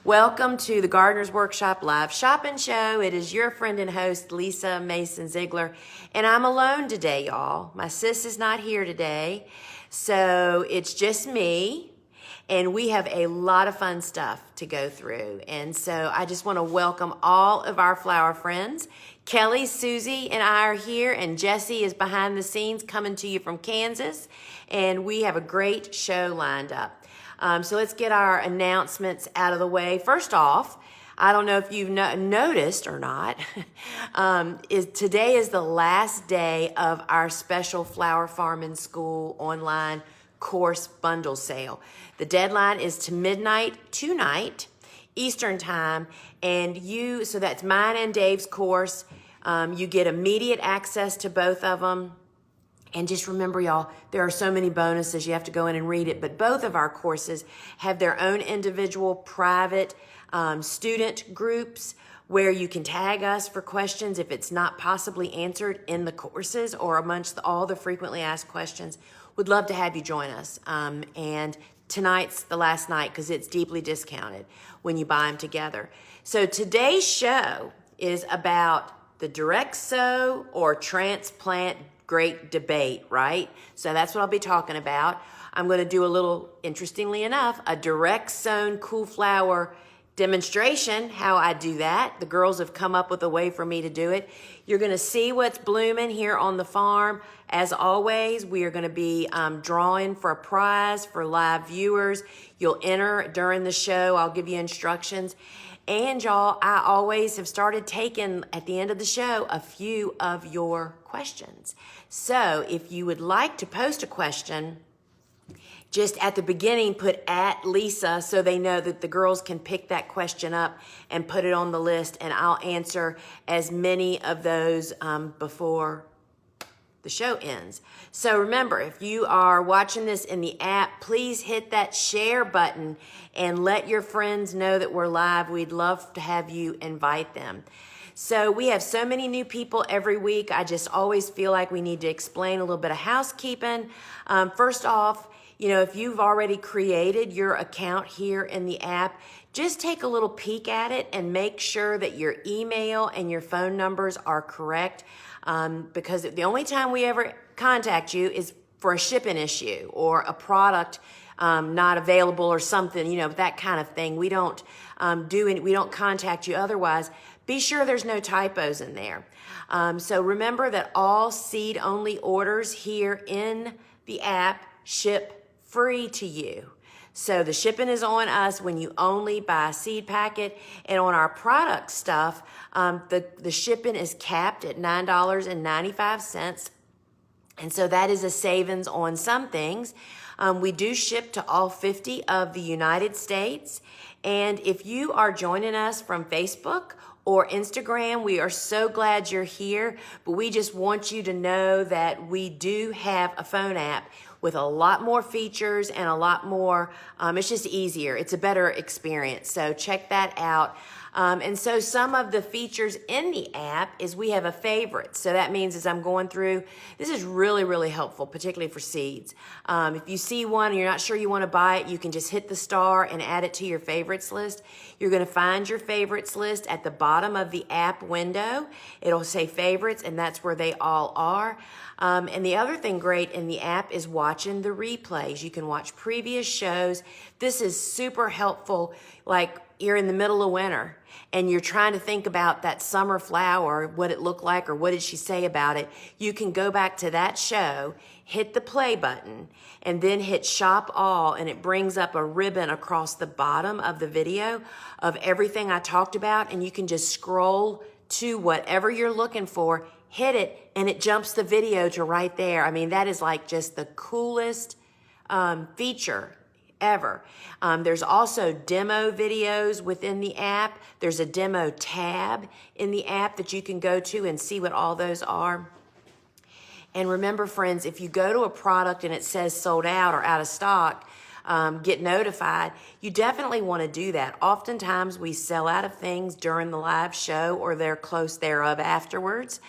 Welcome to the Gardener's Workshop Live Shopping Show. It is your friend and host, Lisa Mason Ziegler, and I'm alone today, y'all. My sis is not here today, so it's just me, and we have a lot of fun stuff to go through. And so I just want to welcome all of our flower friends. Kelly, Susie, and I are here, and Jesse is behind the scenes coming to you from Kansas, and we have a great show lined up. So let's get our announcements out of the way. First off, I don't know if you've noticed or not, today is the last day of our special Flower Farm and School online course bundle sale. The deadline is to midnight tonight, Eastern time, and so that's mine and Dave's course. You get immediate access to both of them. And just remember, y'all, there are so many bonuses. You have to go in and read it. But both of our courses have their own individual private student groups where you can tag us for questions if it's not possibly answered in the courses or amongst all the frequently asked questions. Would love to have you join us. And tonight's the last night because it's deeply discounted when you buy them together. So today's show is about the direct sow or transplant great debate, right? So that's what I'll be talking about. I'm going to do a little, interestingly enough, a direct sown cool flower demonstration, how I do that. The girls have come up with a way for me to do it. You're going to see what's blooming here on the farm. As always, we are going to be drawing for a prize for live viewers. You'll enter during the show. I'll give you instructions. And y'all, I always have started taking, at the end of the show, a few of your questions. So if you would like to post a question, just at the beginning, put @Lisa so they know that the girls can pick that question up and put it on the list, and I'll answer as many of those before the show ends. So remember, if you are watching this in the app, please hit that share button and let your friends know that we're live. We'd love to have you invite them. So we have so many new people every week. I just always feel like we need to explain a little bit of housekeeping. First off, if you've already created your account here in the app, just take a little peek at it and make sure that your email and your phone numbers are correct. Because the only time we ever contact you is for a shipping issue or a product not available or something, that kind of thing. We don't we don't contact you otherwise. Be sure there's no typos in there. So remember that all seed-only orders here in the app ship free to you. So the shipping is on us when you only buy a seed packet. And on our product stuff, the shipping is capped at $9.95. And so that is a savings on some things. We do ship to all 50 of the United States. And if you are joining us from Facebook or Instagram, we are so glad you're here. But we just want you to know that we do have a phone app with a lot more features and a lot more, it's just easier. It's a better experience. So check that out. And so some of the features in the app is we have a favorite. So that means as I'm going through, this is really, really helpful, particularly for seeds. If you see one and you're not sure you want to buy it, you can just hit the star and add it to your favorites list. You're going to find your favorites list at the bottom of the app window. It'll say favorites, and that's where they all are. And the other thing great in the app is watching the replays. You can watch previous shows. This is super helpful, like you're in the middle of winter and you're trying to think about that summer flower, what it looked like or what did she say about it. You can go back to that show, hit the play button, and then hit shop all, and it brings up a ribbon across the bottom of the video of everything I talked about, and you can just scroll to whatever you're looking for, hit it, and it jumps the video to right there. I mean, that is like just the coolest feature ever. There's also demo videos within the app. There's a demo tab in the app that you can go to and see what all those are. And remember, friends, if you go to a product and it says sold out or out of stock, get notified, you definitely want to do that. Oftentimes we sell out of things during the live show or they're close thereof afterwards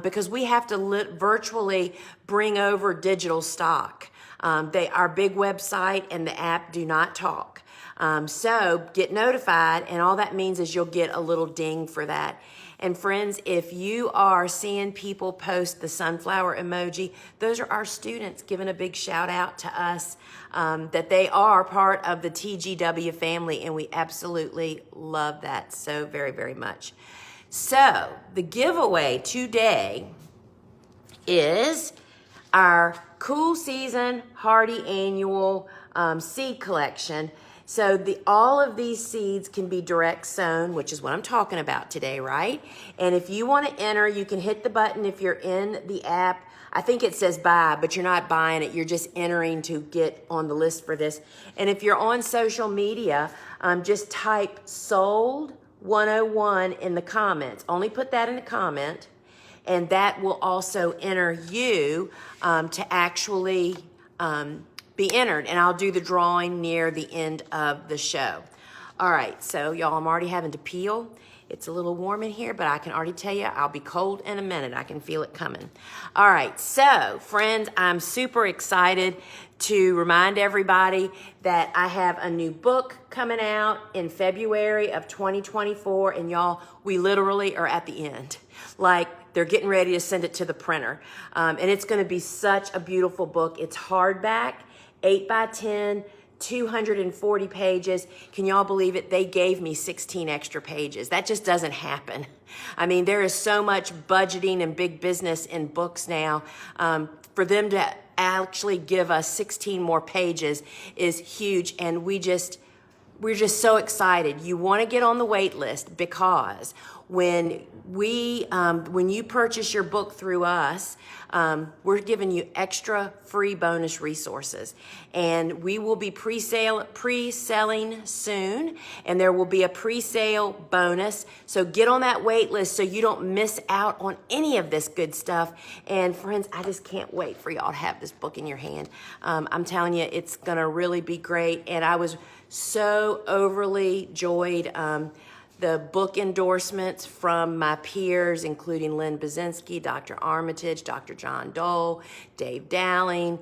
because we have to virtually bring over digital stock. Our big website and the app do not talk. So get notified, and all that means is you'll get a little ding for that. And friends, if you are seeing people post the sunflower emoji, those are our students giving a big shout out to us that they are part of the TGW family, and we absolutely love that so very, very much. So the giveaway today is our Cool Season Hardy Annual seed collection. So all of these seeds can be direct sown, which is what I'm talking about today, right? And if you want to enter, you can hit the button if you're in the app. I think it says buy, but you're not buying it. You're just entering to get on the list for this. And if you're on social media, just type sold 101 in the comments. Only put that in the comment, and that will also enter you to actually be entered, and I'll do the drawing near the end of the show. All right, so y'all, I'm already having to peel. It's a little warm in here, but I can already tell you I'll be cold in a minute. I can feel it coming. All right, so friends, I'm super excited to remind everybody that I have a new book coming out in February of 2024, and y'all, we literally are at the end. Like, they're getting ready to send it to the printer, and it's going to be such a beautiful book. It's hardback, 8 by 10, 240 pages. Can y'all believe it? They gave me 16 extra pages. That just doesn't happen. I mean, there is so much budgeting and big business in books now. For them to actually give us 16 more pages is huge, and we're just so excited. You want to get on the wait list, because when you purchase your book through us, we're giving you extra free bonus resources, and we will be pre-selling soon, and there will be a pre-sale bonus. So get on that wait list so you don't miss out on any of this good stuff. And friends, I just can't wait for y'all to have this book in your hand. I'm telling you, it's gonna really be great, and I was so overly joyed. The book endorsements from my peers, including Lynn Bazinski, Dr. Armitage, Dr. John Dole, Dave Dowling,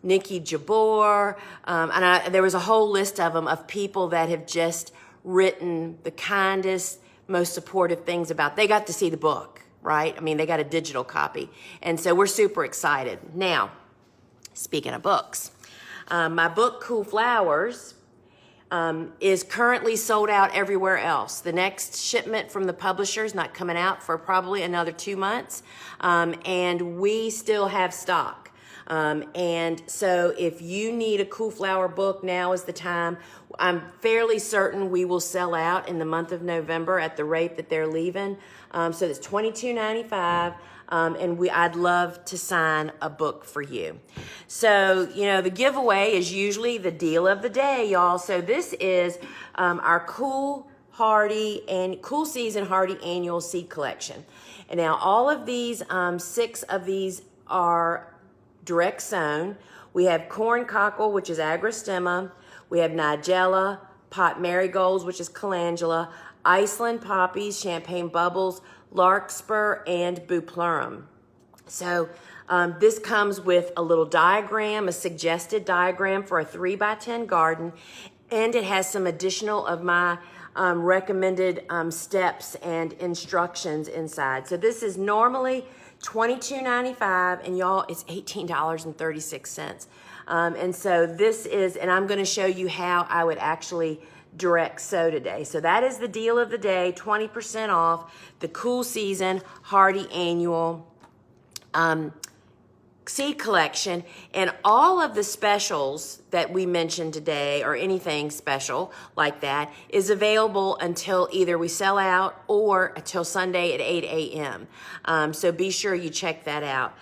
Nikki Jabor, and there was a whole list of them, of people that have just written the kindest, most supportive things about. They got to see the book, right? I mean, they got a digital copy, and so we're super excited. Now, speaking of books, my book, Cool Flowers, is currently sold out everywhere else. The next shipment from the publisher is not coming out for probably another 2 months, and we still have stock. And so if you need a Cool Flower book, now is the time. I'm fairly certain we will sell out in the month of November at the rate that they're leaving. So it's $22.95. And I'd love to sign a book for you. So, the giveaway is usually the deal of the day, y'all. So this is our Cool Season Hardy Annual Seed Collection. And now all of these, 6 of these are direct sown. We have corn cockle, which is agrostemma. We have nigella, pot marigolds, which is calendula, Iceland poppies, champagne bubbles, larkspur, and bupleurum. So this comes with a little diagram, a suggested diagram for a 3 by 10 garden, and it has some additional of my recommended steps and instructions inside. So this is normally $22.95, and y'all, it's $18.36. And so this is, and I'm going to show you how I would actually direct sow today. So that is the deal of the day, 20% off the Cool Season Hardy Annual seed collection. And all of the specials that we mentioned today, or anything special like that, is available until either we sell out or until Sunday at 8 a.m. So be sure you check that out.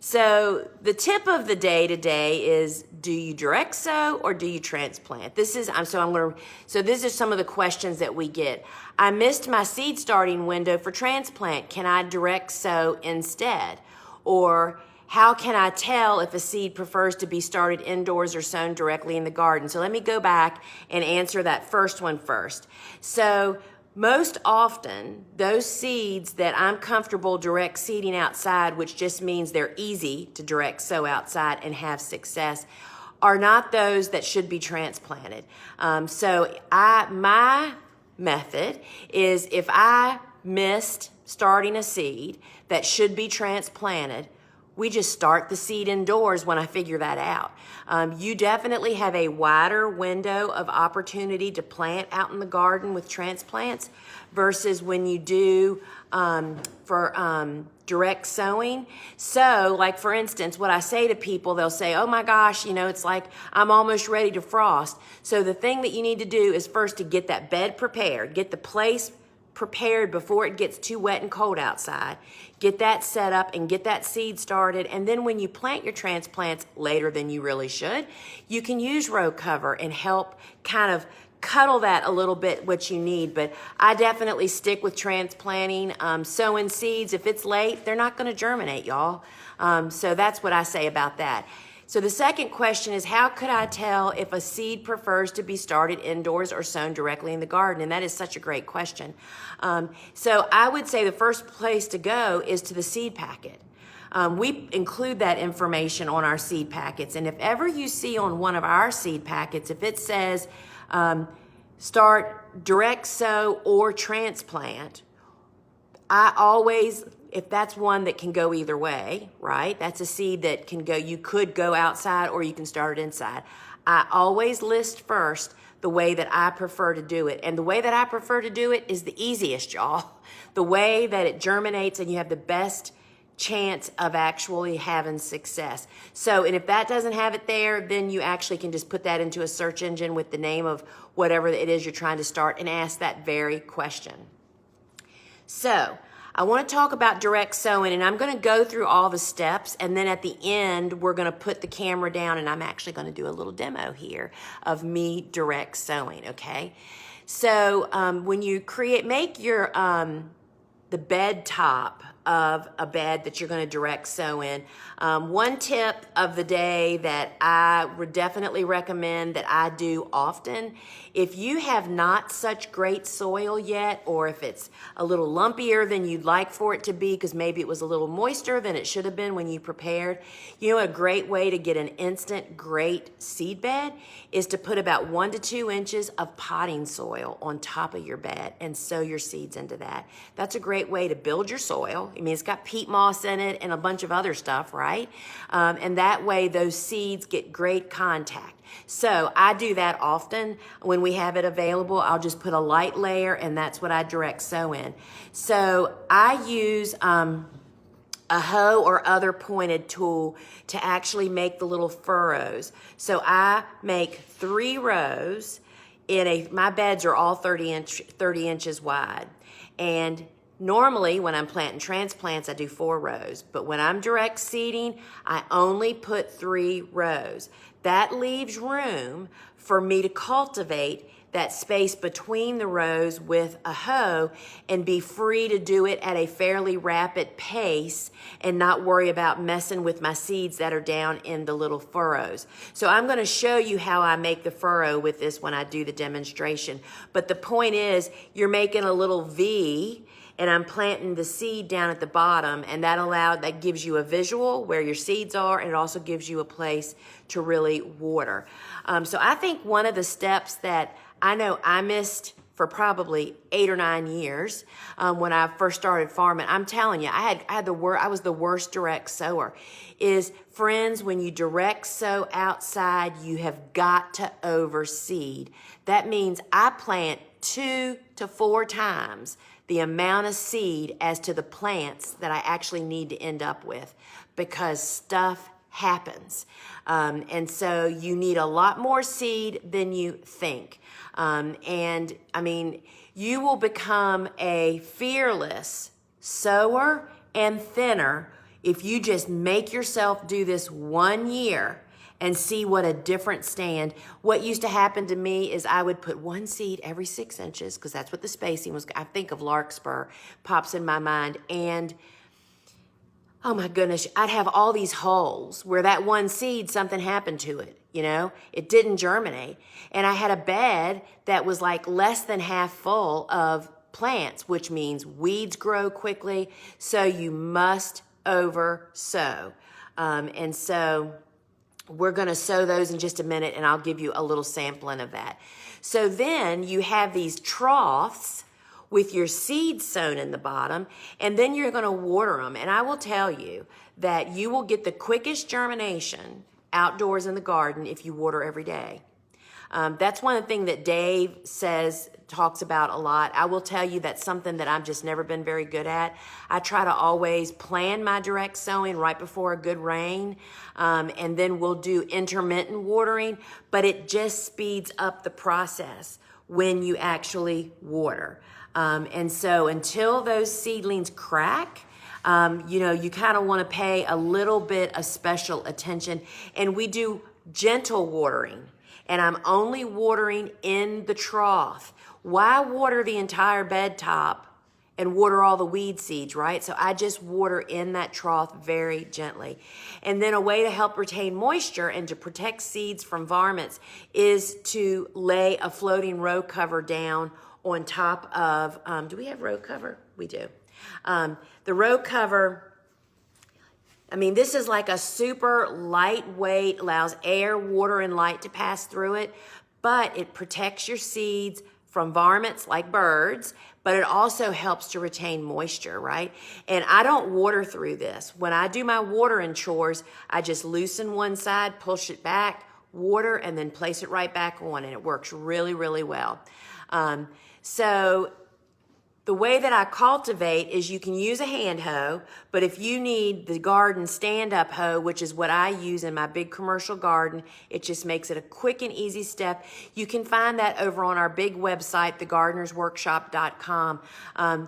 So the tip of the day today is, do you direct sow or do you transplant? This is some of the questions that we get. I missed my seed starting window for transplant. Can I direct sow instead? Or how can I tell if a seed prefers to be started indoors or sown directly in the garden? So let me go back and answer that first one first. So most often, those seeds that I'm comfortable direct seeding outside, which just means they're easy to direct sow outside and have success, are not those that should be transplanted. My method is if I missed starting a seed that should be transplanted, we just start the seed indoors when I figure that out. You definitely have a wider window of opportunity to plant out in the garden with transplants versus when you do for direct sowing. So, like for instance, what I say to people, they'll say, oh my gosh, it's like I'm almost ready to frost. So the thing that you need to do is first to get that bed prepared, get the place prepared before it gets too wet and cold outside. Get that set up and get that seed started. And then when you plant your transplants later than you really should, you can use row cover and help kind of cuddle that a little bit what you need. But I definitely stick with transplanting. Sowing seeds, if it's late, they're not going to germinate, y'all. So that's what I say about that. So the second question is, how could I tell if a seed prefers to be started indoors or sown directly in the garden? And that is such a great question. So I would say the first place to go is to the seed packet. We include that information on our seed packets. And if ever you see on one of our seed packets, if it says start direct sow or transplant, I always, if that's one that can go either way, right? That's a seed that can go, you could go outside or you can start it inside. I always list first the way that I prefer to do it. And the way that I prefer to do it is the easiest, y'all. The way that it germinates and you have the best chance of actually having success. So, and if that doesn't have it there, then you actually can just put that into a search engine with the name of whatever it is you're trying to start and ask that very question. So, I want to talk about direct sowing, and I'm going to go through all the steps, and then at the end, we're going to put the camera down, and I'm actually going to do a little demo here of me direct sowing, okay? So, when you make your, the bed top of a bed that you're going to direct sow in. One tip of the day that I would definitely recommend that I do often, if you have not such great soil yet, or if it's a little lumpier than you'd like for it to be because maybe it was a little moister than it should have been when you prepared, a great way to get an instant great seed bed is to put about 1 to 2 inches of potting soil on top of your bed and sow your seeds into that. That's a great way to build your soil. I mean, it's got peat moss in it and a bunch of other stuff, right? And that way those seeds get great contact. So I do that often. When we have it available, I'll just put a light layer, and that's what I direct sow in. So I use a hoe or other pointed tool to actually make the little furrows. So I make 3 rows my beds are all 30 inches wide. And normally, when I'm planting transplants, I do 4 rows. But when I'm direct seeding, I only put 3 rows. That leaves room for me to cultivate that space between the rows with a hoe and be free to do it at a fairly rapid pace and not worry about messing with my seeds that are down in the little furrows. So I'm going to show you how I make the furrow with this when I do the demonstration. But the point is, you're making a little V, and I'm planting the seed down at the bottom, and that gives you a visual where your seeds are, and it also gives you a place to really water. So I think one of the steps that I know I missed for probably 8 or 9 years when I first started farming, I'm telling you, I was the worst direct sower, is, friends, when you direct sow outside, you have got to overseed. That means I plant 2 to 4 times the amount of seed as to the plants that I actually need to end up with, because stuff happens. And so you need a lot more seed than you think. And I mean, you will become a fearless sower and thinner if you just make yourself do this 1 year and see what a different stand. What used to happen to me is I would put 1 seed every 6 inches, because that's what the spacing was. I think of larkspur pops in my mind. And oh my goodness, I'd have all these holes where that 1 seed, something happened to it. It didn't germinate. And I had a bed that was like less than half full of plants, which means weeds grow quickly. So you must over sow. And so We're going to sow those in just a minute, and I'll give you a little sampling of that. So then you have these troughs with your seeds sown in the bottom, and then you're going to water them. And I will tell you that you will get the quickest germination outdoors in the garden if you water every day. That's one of the things that Dave talks about a lot. I will tell you that's something that I've just never been very good at. I try to always plan my direct sowing right before a good rain, and then we'll do intermittent watering, but it just speeds up the process when you actually water. And so until those seedlings crack, you kind of want to pay a little bit of special attention. And we do gentle watering. And I'm only watering in the trough. Why water the entire bed top and water all the weed seeds, right? So I just water in that trough very gently. And then a way to help retain moisture and to protect seeds from varmints is to lay a floating row cover down on top of, do we have row cover? We do. The row cover, this is like a super lightweight, allows air, water, and light to pass through it, but it protects your seeds from varmints like birds, but it also helps to retain moisture, right? And I don't water through this. When I do my watering chores, I just loosen one side, push it back, water, and then place it right back on, and it works really, really well. So the way that I cultivate is you can use a hand hoe, but if you need the garden stand-up hoe, which is what I use in my big commercial garden, it just makes it a quick and easy step. You can find that over on our big website, thegardenersworkshop.com.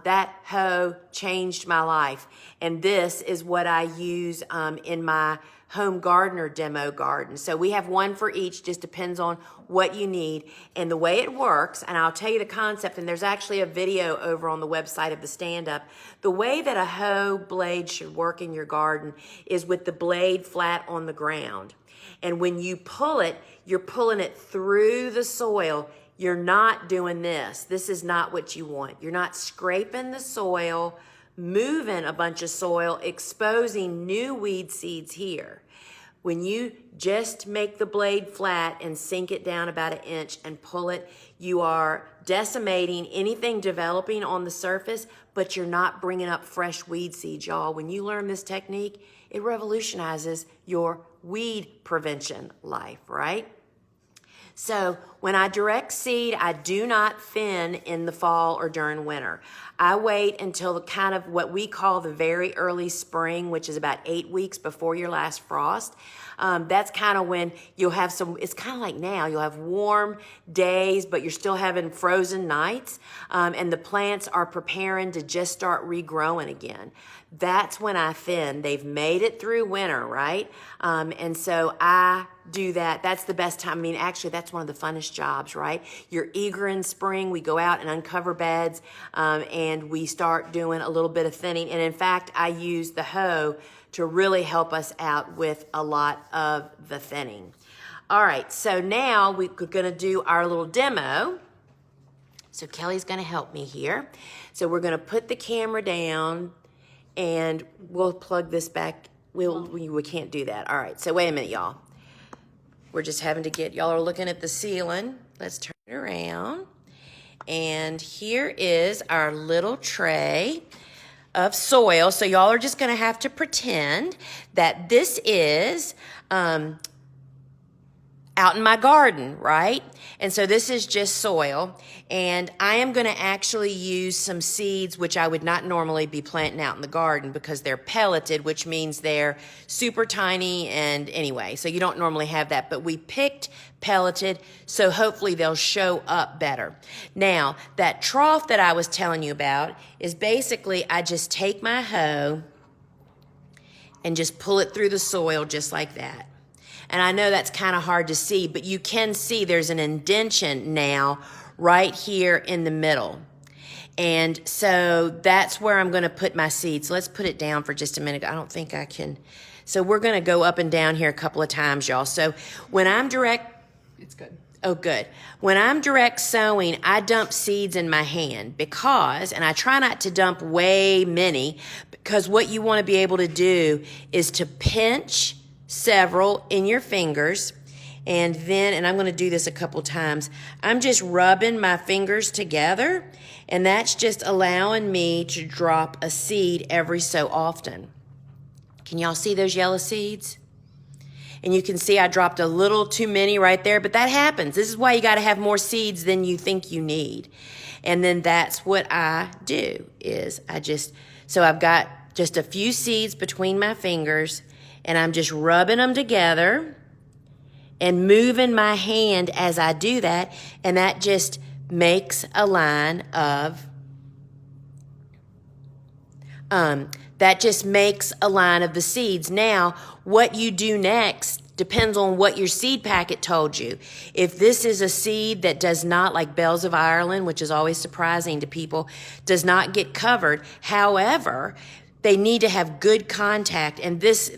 That hoe changed my life, and this is what I use in my home gardener demo garden. So we have one for each, just depends on what you need. And the way it works, and I'll tell you the concept, and there's actually a video over on the website of the stand-up. The way that a hoe blade should work in your garden is with the blade flat on the ground. And when you pull it, you're pulling it through the soil. You're not doing this. This is not what you want. You're not scraping the soil, moving a bunch of soil, exposing new weed seeds here. When you just make the blade flat and sink it down about 1 inch and pull it, you are decimating anything developing on the surface, but you're not bringing up fresh weed seeds, y'all. When you learn this technique, it revolutionizes your weed prevention life, right? So when I direct seed, I do not thin in the fall or during winter. I wait until the kind of what we call the very early spring, which is about 8 weeks before your last frost. That's kind of when you'll have it's kind of like now, you'll have warm days, but you're still having frozen nights, and the plants are preparing to just start regrowing again. That's when I thin. They've made it through winter, right? And so I do that. That's the best time. Actually, that's one of the funnest jobs, right? You're eager in spring. We go out and uncover beds, and we start doing a little bit of thinning. And in fact, I use the hoe to really help us out with a lot of the thinning. All right, so now we're going to do our little demo. So Kelly's going to help me here. So we're going to put the camera down, and we'll plug this back. We can't do that. All right, so wait a minute, y'all. We're just having to y'all are looking at the ceiling. Let's turn it around. And here is our little tray of soil. So y'all are just gonna have to pretend that this is out in my garden, right? And so this is just soil, and I am going to actually use some seeds which I would not normally be planting out in the garden because they're pelleted, which means they're super tiny, and anyway, so you don't normally have that, but we picked pelleted, so hopefully they'll show up better. Now, that trough that I was telling you about is basically I just take my hoe and just pull it through the soil just like that. And I know that's kind of hard to see, but you can see there's an indention now right here in the middle. And so that's where I'm going to put my seeds. So let's put it down for just a minute. I don't think I can. So we're going to go up and down here a couple of times, y'all. So when I'm direct. It's good. Oh, good. When I'm direct sowing, I dump seeds in my hand and I try not to dump way many, because what you want to be able to do is to pinch several in your fingers. And then, and I'm going to do this a couple times, I'm just rubbing my fingers together, and that's just allowing me to drop a seed every so often. Can y'all see those yellow seeds? And you can see I dropped a little too many right there, but that happens. This is why you got to have more seeds than you think you need. And then that's what I do, is so I've got just a few seeds between my fingers, and I'm just rubbing them together and moving my hand as I do that, and that just makes a line of the seeds. Now, what you do next depends on what your seed packet told you. If this is a seed that does not, like Bells of Ireland, which is always surprising to people, does not get covered, however, they need to have good contact, and this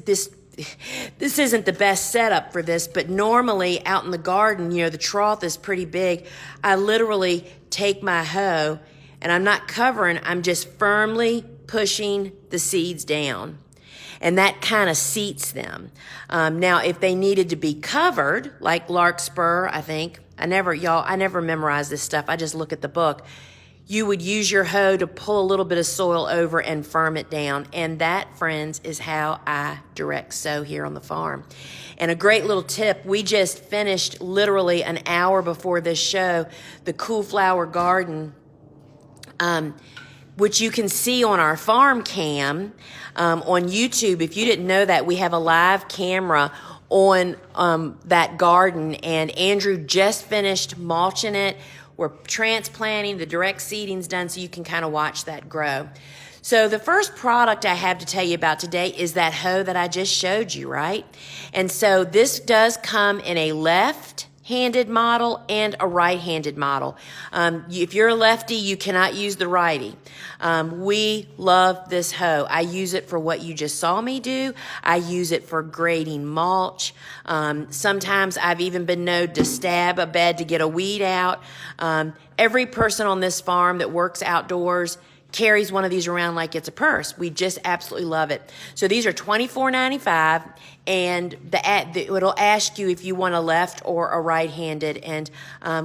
isn't the best setup for this, but normally out in the garden, the trough is pretty big. I literally take my hoe, and I'm not covering, I'm just firmly pushing the seeds down. And that kind of seats them. Now, if they needed to be covered, like larkspur, I think, I never memorize this stuff. I just look at the book. You would use your hoe to pull a little bit of soil over and firm it down. And that, friends, is how I direct sow here on the farm. And a great little tip, we just finished literally an hour before this show, the Cool Flower Garden, which you can see on our farm cam on YouTube. If you didn't know that, we have a live camera on that garden, and Andrew just finished mulching it. We're transplanting, the direct seeding's done, so you can kind of watch that grow. So the first product I have to tell you about today is that hoe that I just showed you, right? And so this does come in a left-handed model and a right-handed model. If you're a lefty, you cannot use the righty. We love this hoe. I use it for what you just saw me do. I use it for grading mulch. Sometimes I've even been known to stab a bed to get a weed out. Every person on this farm that works outdoors carries one of these around like it's a purse. We just absolutely love it. So these are $24.95, and it'll ask you if you want a left or a right-handed, and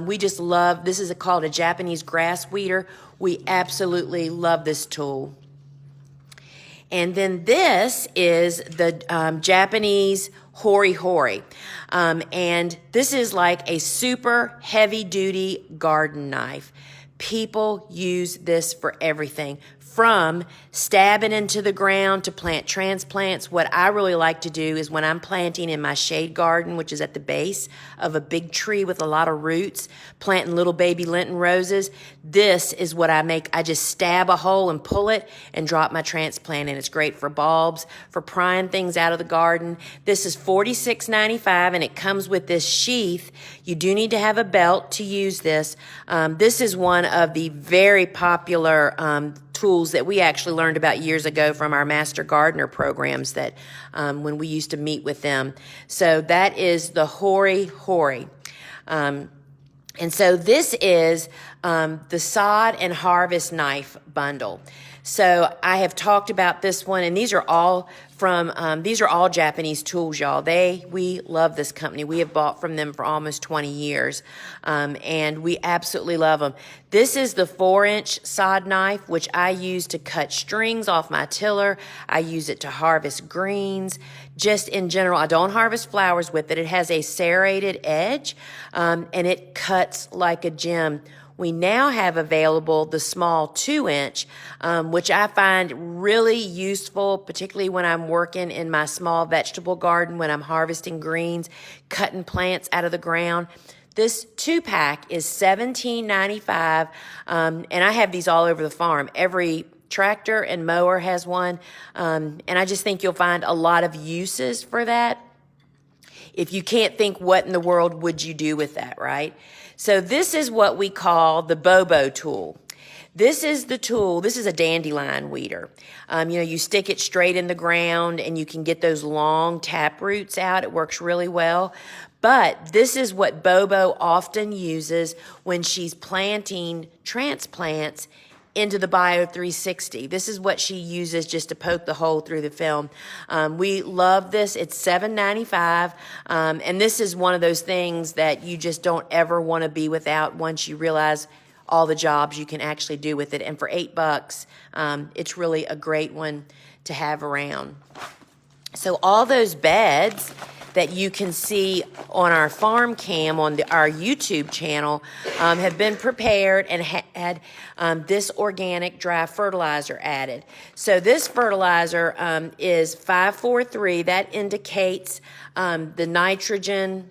we just love, this is called a Japanese grass weeder. We absolutely love this tool. And then this is the Japanese Hori Hori. And this is like a super heavy-duty garden knife. People use this for everything, from stabbing into the ground to plant transplants. What I really like to do is when I'm planting in my shade garden, which is at the base of a big tree with a lot of roots, planting little baby Lenten roses, this is what I make. I just stab a hole and pull it and drop my transplant in. It's great for bulbs, for prying things out of the garden. This is $46.95, and it comes with this sheath. You do need to have a belt to use this. This is one of the very popular tools that we actually learned about years ago from our Master Gardener programs that when we used to meet with them. So that is the Hori Hori. And so this is the Sod and Harvest Knife Bundle. So I have talked about this one, and these are all Japanese tools, y'all. We love this company. We have bought from them for almost 20 years, and we absolutely love them. This is the 4-inch sod knife, which I use to cut strings off my tiller. I use it to harvest greens. Just in general, I don't harvest flowers with it. It has a serrated edge, and it cuts like a gem. We now have available the small 2-inch, which I find really useful, particularly when I'm working in my small vegetable garden, when I'm harvesting greens, cutting plants out of the ground. This 2-pack is $17.95, and I have these all over the farm. Every tractor and mower has one, and I just think you'll find a lot of uses for that. If you can't think, what in the world would you do with that, right? So this is what we call the Bobo tool. This is the tool, this is a dandelion weeder. You stick it straight in the ground and you can get those long tap roots out. It works really well. But this is what Bobo often uses when she's planting transplants into the Bio 360. This is what she uses just to poke the hole through the film. We love this. It's $7.95, and this is one of those things that you just don't ever want to be without once you realize all the jobs you can actually do with it. And for $8, it's really a great one to have around. So all those beds that you can see on our farm cam on our YouTube channel have been prepared and had this organic dry fertilizer added. So this fertilizer is 543. That indicates the nitrogen.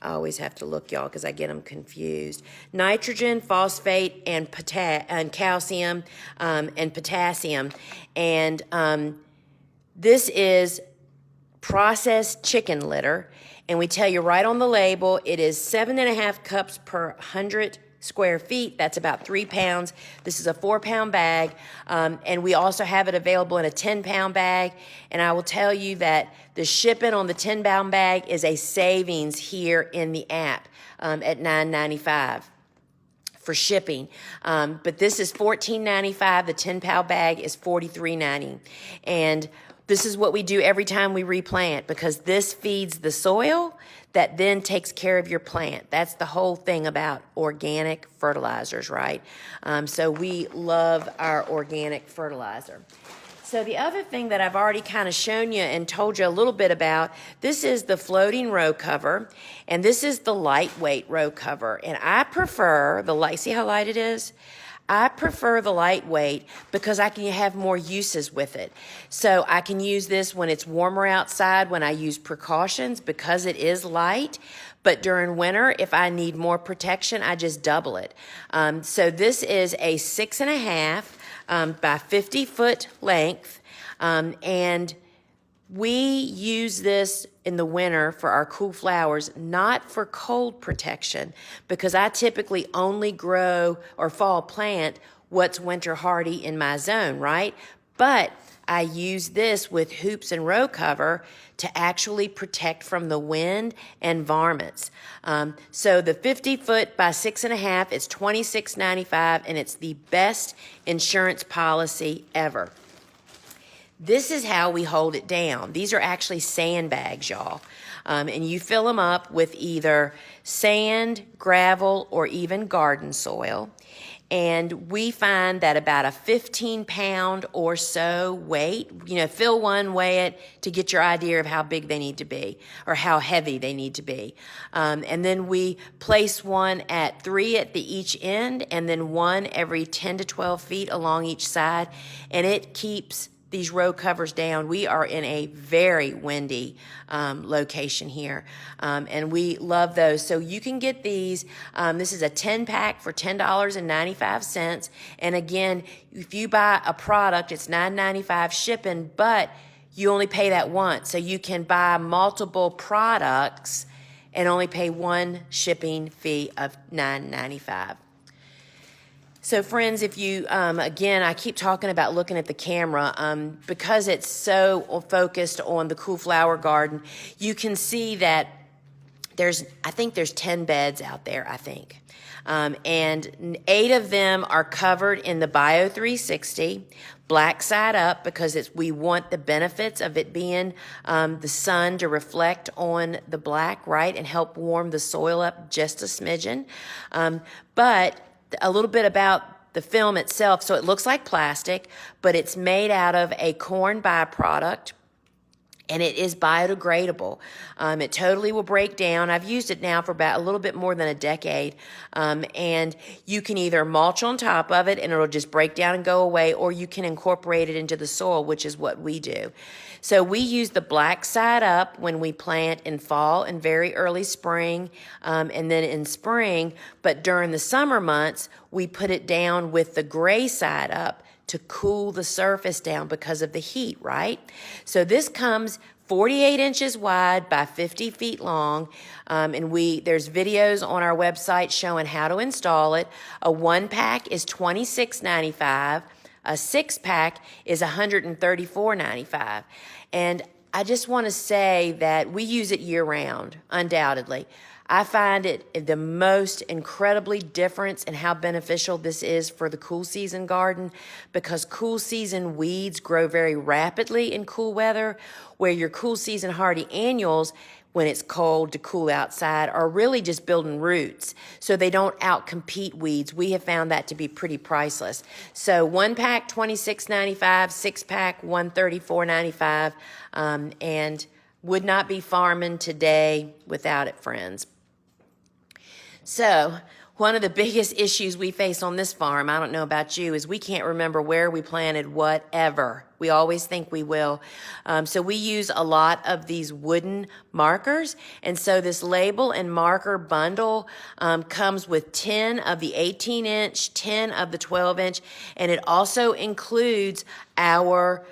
I always have to look, y'all, because I get them confused. Nitrogen, phosphate, and calcium, and potassium. And this is processed chicken litter, and we tell you right on the label it is 7.5 cups per 100 square feet. That's about 3 pounds. This is a 4-pound bag, and we also have it available in a 10-pound bag. And I will tell you that the shipping on the 10-pound bag is a savings here in the app at $9.95 for shipping. But this is $14.95. The 10-pound bag is $43.90. And this is what we do every time we replant, because this feeds the soil that then takes care of your plant. That's the whole thing about organic fertilizers, right? So we love our organic fertilizer. So the other thing that I've already kind of shown you and told you a little bit about, this is the floating row cover, and this is the lightweight row cover. And I prefer the light, see how light it is? I prefer the lightweight because I can have more uses with it. So I can use this when it's warmer outside, when I use precautions because it is light. But during winter, if I need more protection, I just double it. So this is a 6.5 by 50-foot length, and we use this in the winter for our cool flowers, not for cold protection, because I typically only grow or fall plant what's winter hardy in my zone, right? But I use this with hoops and row cover to actually protect from the wind and varmints. So the 50-foot by 6.5, it's $26.95, and it's the best insurance policy ever. This is how we hold it down. These are actually sandbags, y'all. And you fill them up with either sand, gravel, or even garden soil. And we find that about a 15-pound or so weight, fill one, weigh it to get your idea of how big they need to be or how heavy they need to be. And then we place one at 3 at each end, and then one every 10 to 12 feet along each side. And it keeps these row covers down. We are in a very windy location here, and we love those. So you can get these. This is a 10-pack for $10.95. And again, if you buy a product, it's $9.95 shipping, but you only pay that once. So you can buy multiple products and only pay one shipping fee of $9.95. So friends, if you, again, I keep talking about looking at the camera, because it's so focused on the cool flower garden, you can see that I think there's 10 beds out there, I think. And 8 of them are covered in the Bio 360, black side up, because we want the benefits of it being the sun to reflect on the black, right, and help warm the soil up just a smidgen. But a little bit about the film itself. So it looks like plastic, but it's made out of a corn byproduct, and it is biodegradable. It totally will break down. I've used it now for about a little bit more than a decade. And you can either mulch on top of it and it'll just break down and go away, or you can incorporate it into the soil, which is what we do. So we use the black side up when we plant in fall and very early spring, and then in spring. But during the summer months, we put it down with the gray side up to cool the surface down because of the heat, right? So this comes 48 inches wide by 50 feet long, and there's videos on our website showing how to install it. A 1-pack is $26.95. A 6-pack is $134.95. And I just want to say that we use it year-round, undoubtedly. I find it the most incredibly difference in how beneficial this is for the cool season garden, because cool season weeds grow very rapidly in cool weather, where your cool season hardy annuals, when it's cold to cool outside, are really just building roots, so they don't outcompete weeds. We have found that to be pretty priceless. So 1 pack $26.95, 6 pack $134.95, and would not be farming today without it, friends. So one of the biggest issues we face on this farm, I don't know about you, is we can't remember where we planted whatever. We always think we will. So we use a lot of these wooden markers. And so this label and marker bundle comes with 10 of the 18-inch, 10 of the 12-inch, and it also includes our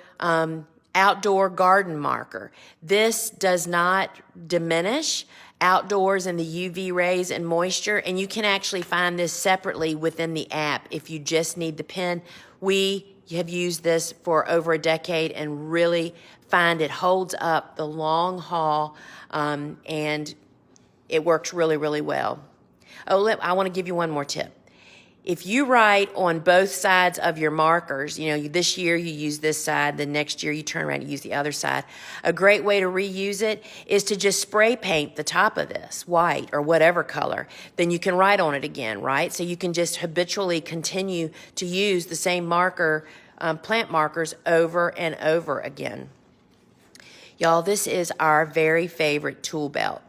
outdoor garden marker. This does not diminish outdoors in the UV rays and moisture, and you can actually find this separately within the app if you just need the pen. We have used this for over a decade and really find it holds up the long haul, and it works really, really well. Oh, I want to give you one more tip. If you write on both sides of your markers, this year you use this side, the next year you turn around and use the other side. A great way to reuse it is to just spray paint the top of this, white or whatever color. Then you can write on it again, right? So you can just habitually continue to use the same marker, plant markers, over and over again. Y'all, this is our very favorite tool belt.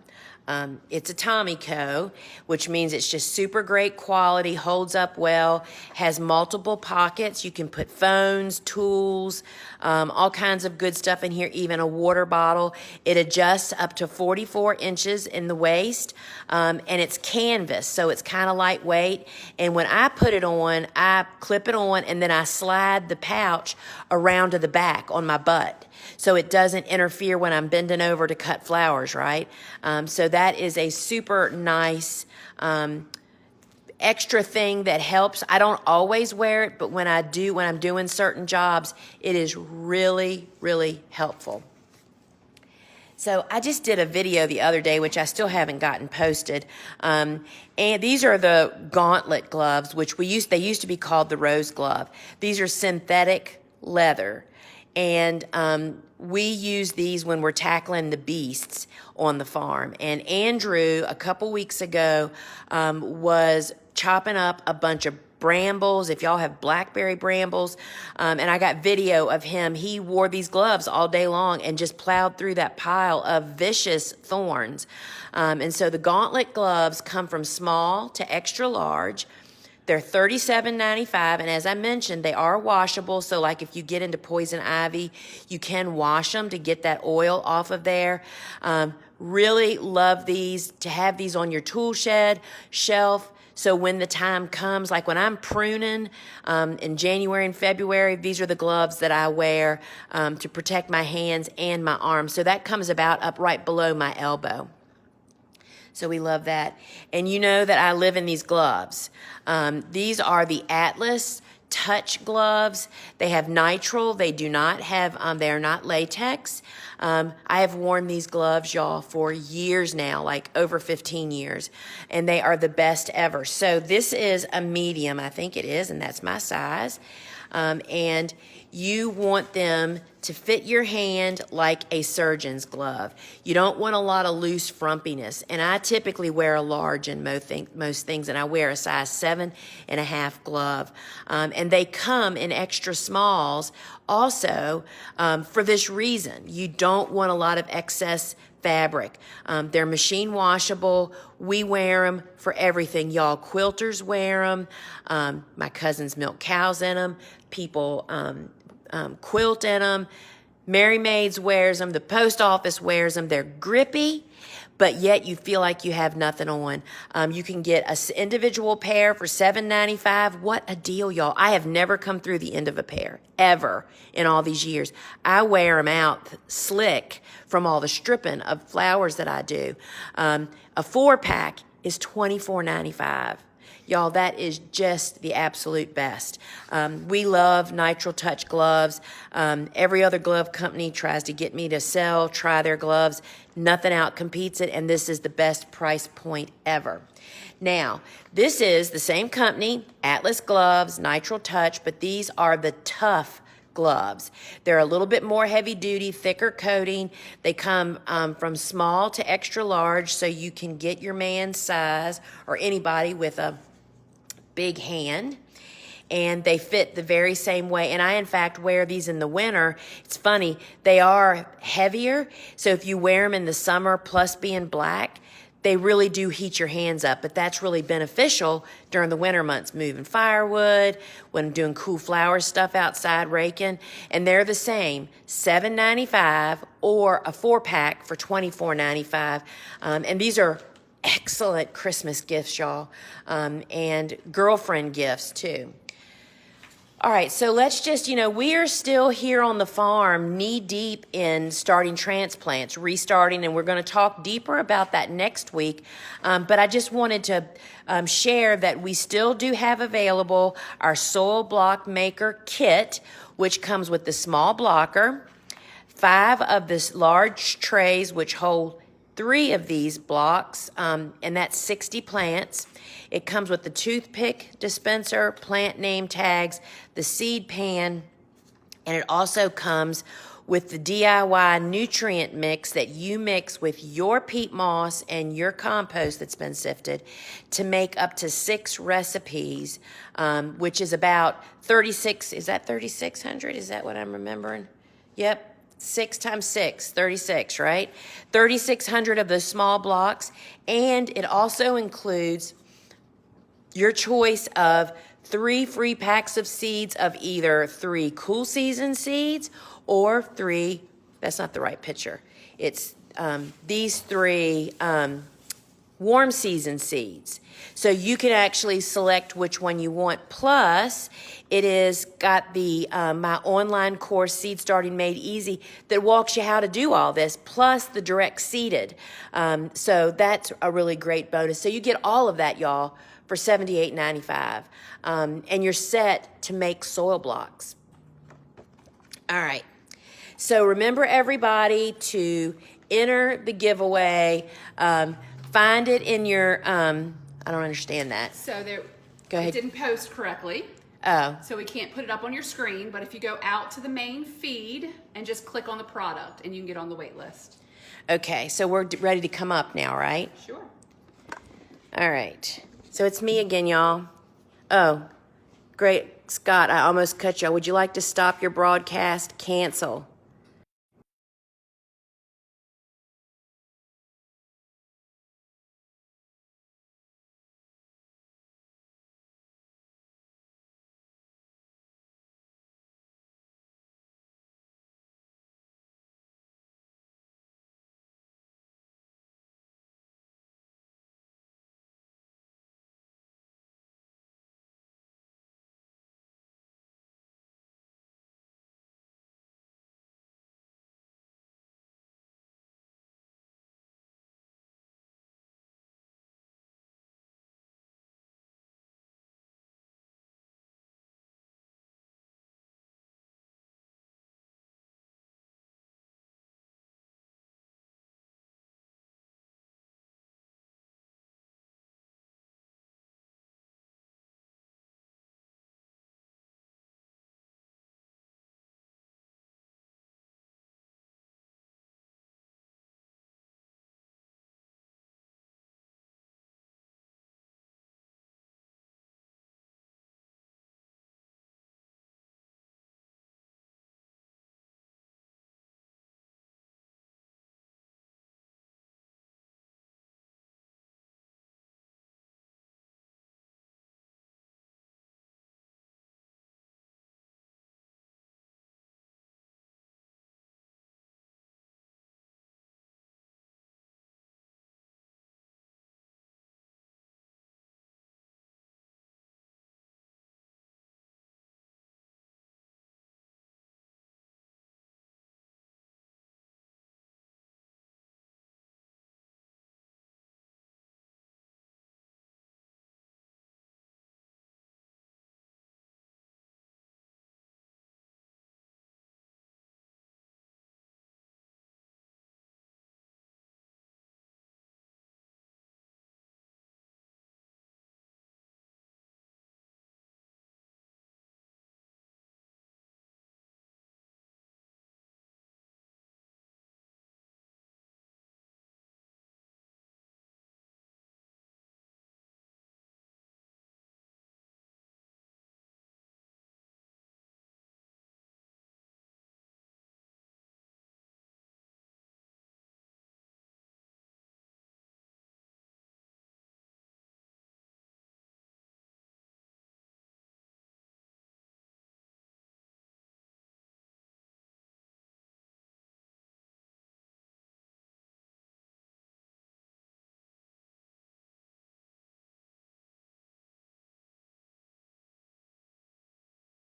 It's a Tommy Co., which means it's just super great quality, holds up well, has multiple pockets. You can put phones, tools, all kinds of good stuff in here, even a water bottle. It adjusts up to 44 inches in the waist, and it's canvas, so it's kind of lightweight. And when I put it on, I clip it on, and then I slide the pouch around to the back on my butt, so it doesn't interfere when I'm bending over to cut flowers, right? So that is a super nice extra thing that helps. I don't always wear it, but when I do, when I'm doing certain jobs, it is really, really helpful. So I just did a video the other day, which I still haven't gotten posted. And these are the gauntlet gloves, which they used to be called the rose glove. These are synthetic leather. And we use these when we're tackling the beasts on the farm. And Andrew, a couple weeks ago, was chopping up a bunch of brambles, if y'all have blackberry brambles, and I got video of him. He wore these gloves all day long and just plowed through that pile of vicious thorns. And so the gauntlet gloves come from small to extra large. They're $37.95, and as I mentioned, they are washable, so like if you get into poison ivy, you can wash them to get that oil off of there. Really love these, to have these on your tool shed, shelf, so when the time comes, like when I'm pruning in January and February, these are the gloves that I wear to protect my hands and my arms. So that comes about up right below my elbow. So we love that. And you know that I live in these gloves. These are the Atlas Touch gloves. They have nitrile. They do not have, they are not latex. I have worn these gloves, y'all, for years now, like over 15 years, and they are the best ever. So this is a medium, I think it is, and that's my size. And you want them to fit your hand like a surgeon's glove. You don't want a lot of loose frumpiness. And I typically wear a large in most things, and I wear a size 7.5 glove. And they come in extra smalls also for this reason. You don't want a lot of excess fabric. They're machine washable. We wear them for everything, y'all. Quilters wear them. My cousins milk cows in them. People quilt in them. Mary Maids wears them. The post office wears them. They're grippy, but yet you feel like you have nothing on. You can get an individual pair for $7.95. What a deal, y'all. I have never come through the end of a pair, ever, in all these years. I wear them out slick from all the stripping of flowers that I do. A 4-pack is $24.95. Y'all, that is just the absolute best. We love Nitrile Touch gloves. Every other glove company tries to get me to try their gloves. Nothing outcompetes it, and this is the best price point ever. Now, this is the same company, Atlas Gloves, Nitrile Touch, but these are the tough gloves. They're a little bit more heavy duty, thicker coating. They come from small to extra large, so you can get your man's size or anybody with a big hand. And they fit the very same way. And I, in fact, wear these in the winter. It's funny, they are heavier. So if you wear them in the summer, plus being black, they really do heat your hands up, but that's really beneficial during the winter months, moving firewood, when doing cool flower stuff outside, raking. And they're the same, $7.95 or a 4-pack for $24.95. And these are excellent Christmas gifts, y'all, and girlfriend gifts too. All right, so let's just, we are still here on the farm knee deep in starting transplants, restarting, and we're going to talk deeper about that next week. But I just wanted to share that we still do have available our Soil Block Maker kit, which comes with the small blocker, 5 of this large trays, which hold 3 of these blocks, and that's 60 plants. It comes with the toothpick dispenser, plant name tags, the seed pan, and it also comes with the DIY nutrient mix that you mix with your peat moss and your compost that's been sifted to make up to 6 recipes, which is about 36, is that 3,600? Is that what I'm remembering? Yep. 6 times 6, 36, right? 3,600 of those small blocks. And it also includes your choice of 3 free packs of seeds of either 3 cool season seeds or 3, that's not the right picture. It's these 3 warm season seeds. So you can actually select which one you want. Plus, it is got the my online course, Seed Starting Made Easy, that walks you how to do all this, plus the direct seeded. So that's a really great bonus. So you get all of that, y'all, for $78.95. And you're set to make soil blocks. All right. So remember, everybody, to enter the giveaway. Find it in your, I don't understand that. So there, go ahead. It didn't post correctly. Oh. So we can't put it up on your screen, but if you go out to the main feed and just click on the product, and you can get on the wait list. Okay, so we're ready to come up now, right? Sure. All right. So it's me again, y'all. Oh, great. Scott, I almost cut y'all. Would you like to stop your broadcast? Cancel.